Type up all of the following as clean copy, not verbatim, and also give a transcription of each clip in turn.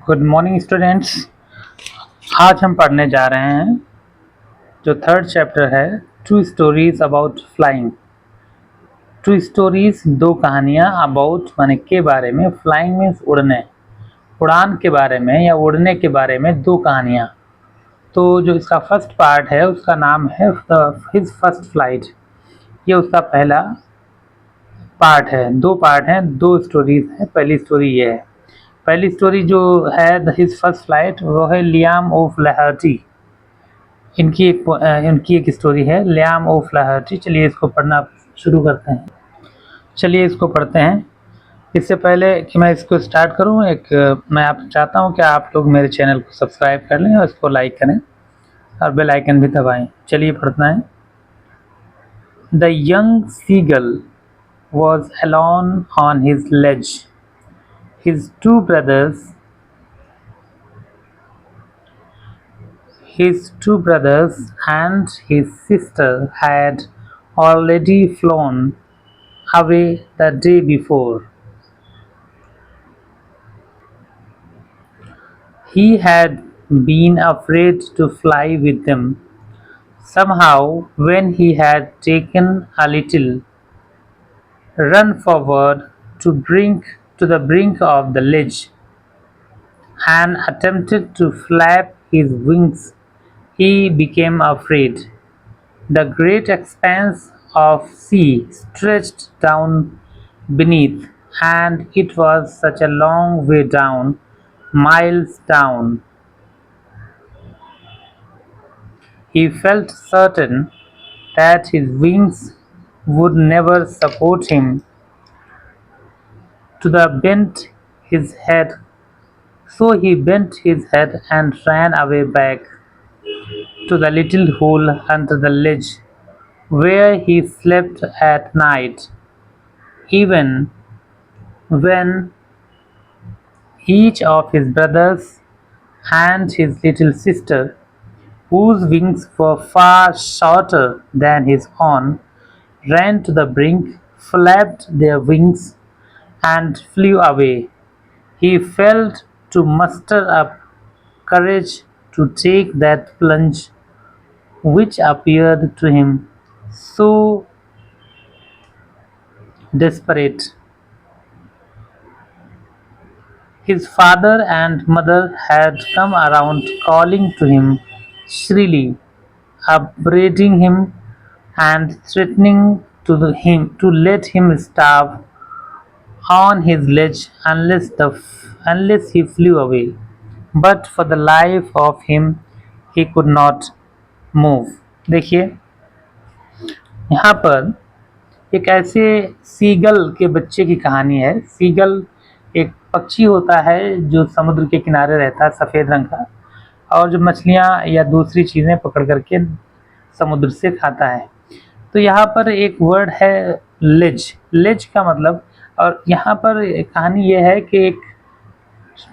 Good morning students. आज हम पढ़ने जा रहे हैं जो थर्ड चैप्टर है two stories about flying. Two stories दो कहानियाँ अबाउट माने के बारे में, फ्लाइंग मीन्स उड़ने, उड़ान के बारे में या उड़ने के बारे में दो कहानियाँ। तो जो इसका फर्स्ट पार्ट है उसका नाम है हिज फर्स्ट फ्लाइट। ये उसका पहला पार्ट है। दो पार्ट हैं, दो स्टोरीज हैं। पहली स्टोरी ये है। पहली स्टोरी जो है हिज फर्स्ट फ्लाइट वो है लियाम ओ फ्लैहर्टी। इनकी एक स्टोरी है लियाम ओ फ्लैहर्टी। चलिए इसको पढ़ना शुरू करते हैं। चलिए इसको पढ़ते हैं। इससे पहले कि मैं इसको स्टार्ट करूं, मैं आप चाहता हूं कि आप लोग मेरे चैनल को सब्सक्राइब कर लें और इसको लाइक करें और बेल आइकन भी दबाएं। चलिए पढ़ना है। The young seagull was alone on his ledge. His two brothers and his sister had already flown away the day before. He had been afraid to fly with them. Somehow, when he had taken a little run forward to the brink of the ledge and attempted to flap his wings, he became afraid. The great expanse of sea stretched down beneath, and it was such a long way down, miles down. He felt certain that his wings would never support him. So he bent his head and ran away back to the little hole under the ledge where he slept at night, even when each of his brothers and his little sister, whose wings were far shorter than his own, ran to the brink, flapped their wings, and flew away. He felt to muster up courage to take that plunge which appeared to him so desperate. His father and mother had come around calling to him shrilly, upbraiding him and threatening to let him starve on his ledge unless he flew away. But for the life of him he could not move. देखिए यहाँ पर एक ऐसे seagull के बच्चे की कहानी है। सीगल एक पक्षी होता है जो समुद्र के किनारे रहता है, सफ़ेद रंग का, और जो मछलियाँ या दूसरी चीज़ें पकड़ करके समुद्र से खाता है। तो यहाँ पर एक वर्ड है लेज। लेज का मतलब, और यहाँ पर कहानी ये है कि एक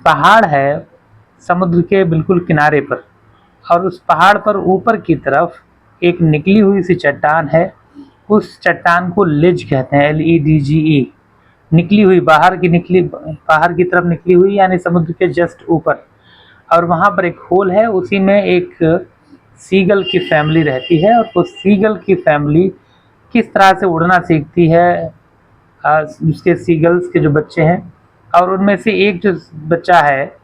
पहाड़ है समुद्र के बिल्कुल किनारे पर, और उस पहाड़ पर ऊपर की तरफ एक निकली हुई सी चट्टान है। उस चट्टान को लेज कहते हैं, LEDGE। निकली हुई, बाहर की तरफ निकली हुई, यानी समुद्र के जस्ट ऊपर। और वहाँ पर एक होल है, उसी में एक सीगल की फैमिली रहती है। और उस सीगल की फैमिली किस तरह से उड़ना सीखती है, उसके सीगल्स के जो बच्चे हैं, और उनमें से एक जो बच्चा है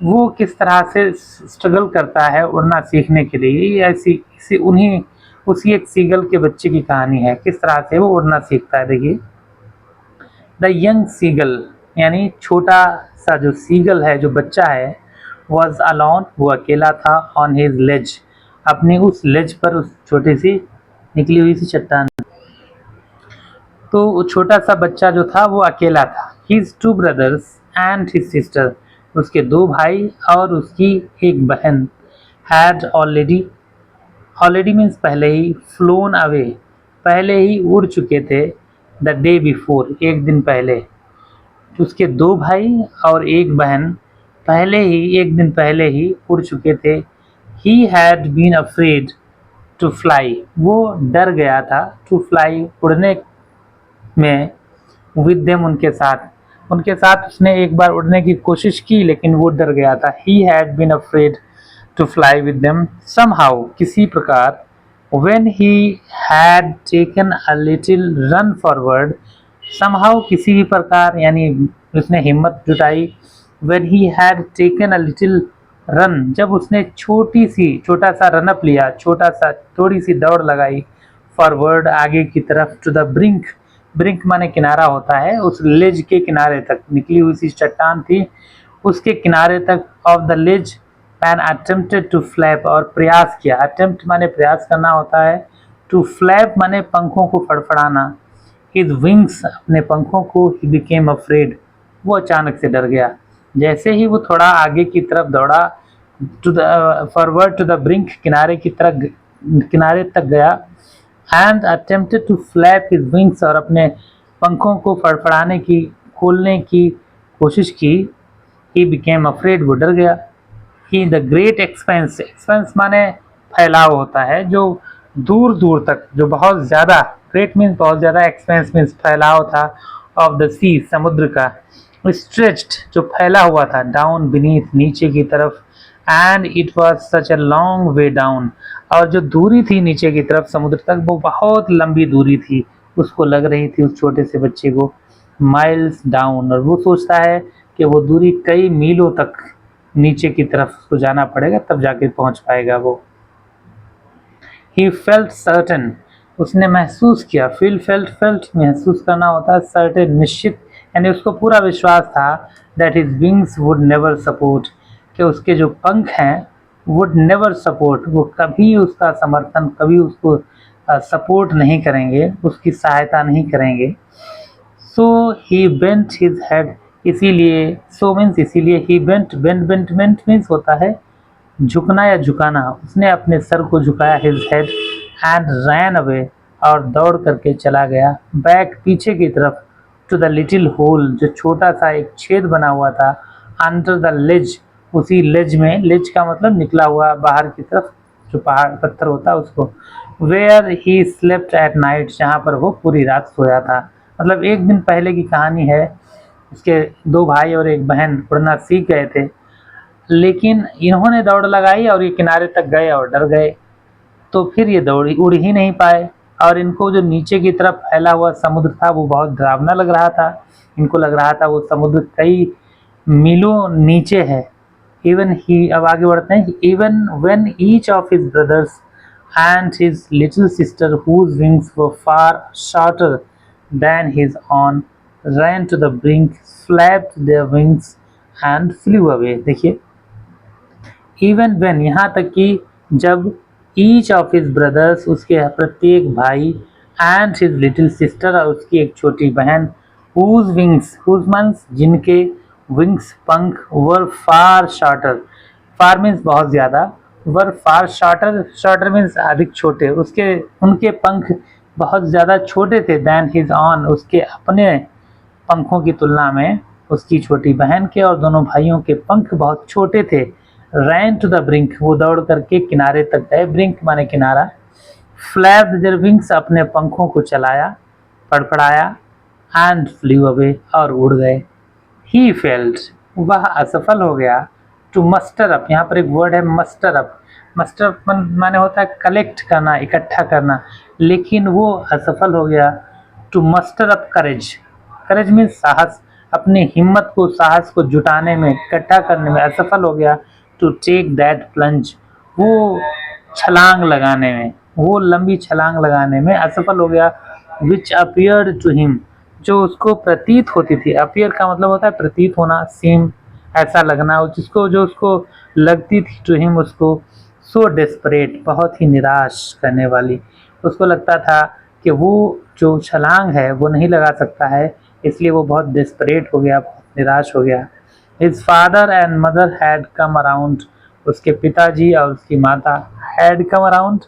वो किस तरह से स्ट्रगल करता है उड़ना सीखने के लिए। उसी एक सीगल के बच्चे की कहानी है, किस तरह से वो उड़ना सीखता है। देखिए, द यंग सीगल यानी छोटा सा जो सीगल है, जो बच्चा है, वॉज अलोन, वो अकेला था, ऑन हिज लेज, अपनी उस लेज पर, उस छोटी सी निकली हुई सी चट्टान। तो वो छोटा सा बच्चा जो था वो अकेला था। His two brothers and his sister, उसके दो भाई और उसकी एक बहन, हैड ऑलरेडी मीन्स पहले ही, फ्लोन अवे, पहले ही उड़ चुके थे, द डे बिफोर, एक दिन पहले। उसके दो भाई और एक बहन एक दिन पहले ही उड़ चुके थे। He had been afraid to fly, वो डर गया था, टू फ्लाई, उड़ने में, विद देम, उनके साथ, उनके साथ उसने एक बार उड़ने की कोशिश की लेकिन वो डर गया था। He had been afraid to fly with them somehow, किसी प्रकार। When he had taken a little run forward, somehow किसी भी प्रकार यानी उसने हिम्मत जुटाई। When he had taken a little run, जब उसने छोटा सा रन अप लिया, थोड़ी सी दौड़ लगाई, फॉरवर्ड आगे की तरफ, टू द ब्रिंक, ब्रिंक माने किनारा होता है, उस लेज के किनारे तक, निकली हुई सी चट्टान थी उसके किनारे तक, off the ledge, and attempted to flap, और प्रयास किया। अटेम्प्ट माने प्रयास करना होता है, टू फ्लैप माने पंखों को फड़फड़ाना। हिज विंग्स, अपने पंखों को, ही बिकेम अफ्रेड, वो अचानक से डर गया। जैसे ही वो थोड़ा आगे की तरफ दौड़ा, to the forward to the brink, किनारे तक गया, and attempted to flap his wings, और अपने पंखों को फड़फड़ाने की, खोलने की कोशिश की। ही बिकेम अफ्रेड, वो डर गया। ही द ग्रेट एक्सपेंस, एक्सपेंस माने फैलाव होता है, जो दूर दूर तक, जो बहुत ज़्यादा, ग्रेट मीन्स बहुत ज़्यादा, एक्सपेंस मीन्स फैलाव था, ऑफ द सी, समुद्र का। स्ट्रेच्ड, जो फैला हुआ था, डाउन बीनीथ, नीचे की तरफ, and it was such a long way down, और जो दूरी थी नीचे की तरफ समुद्र तक, वो बहुत लंबी दूरी थी, उसको लग रही थी उस छोटे से बच्चे को, माइल्स डाउन, और वो सोचता है कि वो दूरी कई मीलों तक नीचे की तरफ उसको जाना पड़ेगा, तब जाके पहुंच पाएगा वो। He felt certain, उसने महसूस किया, felt महसूस करना होता है, certain निश्चित, यानी उसको पूरा विश्वास था, that his wings would never support, कि उसके जो पंख हैं would never support, वो कभी उसका समर्थन, कभी उसको सपोर्ट नहीं करेंगे, उसकी सहायता नहीं करेंगे। So he bent his head, इसीलिए, so means इसीलिए, he bent means होता है झुकना या झुकाना, उसने अपने सर को झुकाया, his head, and ran away, और दौड़ करके चला गया, बैक, पीछे की तरफ, टू द लिटिल होल, जो छोटा सा एक छेद बना हुआ था, अंडर द लेज, उसी लेज में, लेज का मतलब निकला हुआ बाहर की तरफ, जो पहाड़ पत्थर होता है उसको, where he slept at night, जहाँ पर वो पूरी रात सोया था। मतलब एक दिन पहले की कहानी है, उसके दो भाई और एक बहन उड़ना सीख गए थे, लेकिन इन्होंने दौड़ लगाई और ये किनारे तक गए और डर गए, तो फिर ये उड़ ही नहीं पाए, और इनको जो नीचे की तरफ फैला हुआ समुद्र था वो बहुत डरावना लग रहा था। इनको लग रहा था वो समुद्र कई मीलों नीचे है। इवन ही, अब आगे बढ़ते हैं, even when each of his brothers and his little sister whose wings were far shorter than his own ran to the brink, flapped their wings and flew away। देखिए, इवन वेन, यहाँ तक कि जब, each of his brothers, उसके प्रत्येक भाई, and his little sister, और उसकी एक छोटी बहन, हुज विंग्स, हुज मीन्स जिनके, विंग्स पंख, वर फार शॉर्टर, फार मीन्स बहुत ज़्यादा, वर फार शॉर्टर, शॉर्टर मीन्स अधिक छोटे, उसके, उनके पंख बहुत ज़्यादा छोटे थे, दैन हिज ऑन, उसके अपने पंखों की तुलना में उसकी छोटी बहन के और दोनों भाइयों के पंख बहुत छोटे थे। रैन टू द ब्रिंक, वो दौड़ करके किनारे तक गए, ब्रिंक माने किनारा, फ्लैप्ड देयर विंग्स, अपने पंखों को चलाया, फड़फड़ाया, एंड फ्लू अवे, और उड़ गए। ही फेल्ड, वह असफल हो गया, टू मस्टर अप, यहाँ पर एक वर्ड है मस्टर अप, मस्टर अप माने होता है कलेक्ट करना, इकट्ठा करना, लेकिन वो असफल हो गया, to muster up courage, courage means साहस, अपनी हिम्मत को, साहस को जुटाने में, इकट्ठा करने में असफल हो गया, टू टेक दैट प्लंज, वो छलांग लगाने में, वो लंबी छलांग लगाने में असफल हो गया, विच अपीयर्ड टू हिम, जो उसको प्रतीत होती थी, अपीयर का मतलब होता है प्रतीत होना, सीम, ऐसा लगना, जिसको, जो उसको लगती थी, टू हिम, उसको, सो डेस्परेट, बहुत ही निराश करने वाली, उसको लगता था कि वो जो छलांग है वो नहीं लगा सकता है, इसलिए वो बहुत डेस्परेट हो गया, बहुत निराश हो गया। His father and mother had come around, उसके पिताजी और उसकी माता, हैड कम अराउंड,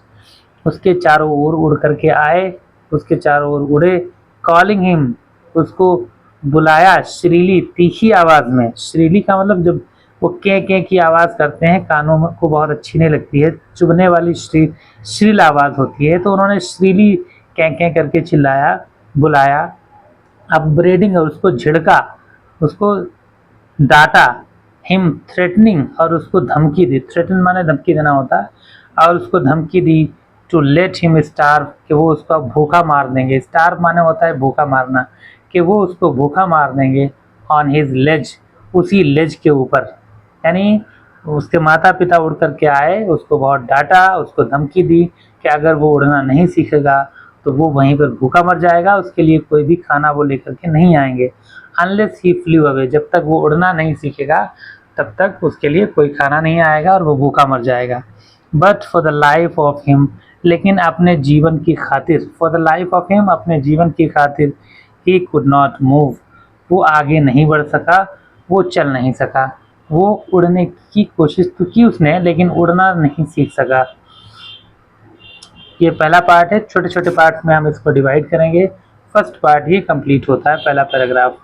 उसके चारों ओर उड़ करके आए, उसके चारों ओर उड़े, कॉलिंग हिम, उसको बुलाया, श्रीली, तीखी आवाज़ में, श्रीली का मतलब जब वो के की आवाज़ करते हैं, कानों को बहुत अच्छी नहीं लगती है, चुभने वाली श्रील आवाज़ होती है, तो उन्होंने श्रीली के करके चिल्लाया, बुलाया, अपब्रेडिंग, और उसको झिड़का, उसको डांटा, हिम थ्रेटनिंग, और उसको धमकी दी। थ्रेटन माने धमकी देना होता है, और उसको धमकी दी टू लेट हिम स्टार्व, कि वो उसका भूखा मार देंगे। स्टार्व माने होता है भूखा मारना, कि वो उसको भूखा मार देंगे ऑन हिज लेज, उसी लेज के ऊपर। यानी उसके माता पिता उड़ करके आए, उसको बहुत डांटा, उसको धमकी दी कि अगर वो उड़ना नहीं सीखेगा तो वो वहीं पर भूखा मर जाएगा, उसके लिए कोई भी खाना वो लेकर के नहीं आएंगे। अनलेस ही फ्लू अवे, जब तक वो उड़ना नहीं सीखेगा तब तक उसके लिए कोई खाना नहीं आएगा और वो भूखा मर जाएगा। But for the life of him, लेकिन अपने जीवन की खातिर, for the life of him, अपने जीवन की खातिर, ही कुड नॉट मूव, वो आगे नहीं बढ़ सका, वो चल नहीं सका। वो उड़ने की कोशिश तो की उसने, लेकिन उड़ना नहीं सीख सका। ये पहला पार्ट है। छोटे छोटे पार्ट्स में हम इसको डिवाइड करेंगे। फर्स्ट पार्ट ही कंप्लीट होता है, पहला पैराग्राफ।